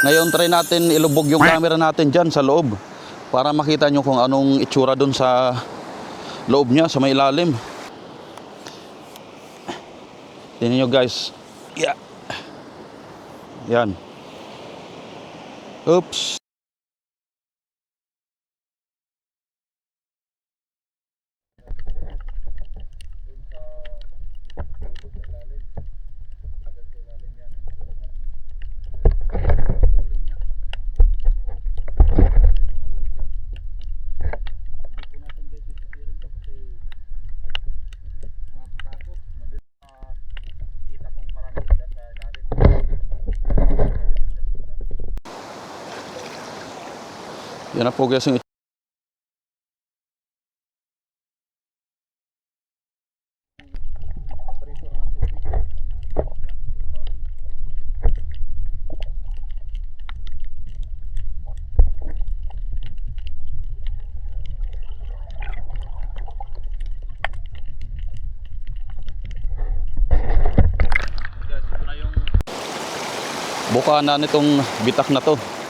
Ngayon try natin ilubog yung camera natin dyan sa loob para makita nyo kung anong itsura dun sa loob niya, sa may ilalim. Tingnan nyo guys. Yeah. Yan. Oops. Yan na po guys yung bukana nitong bitak na to.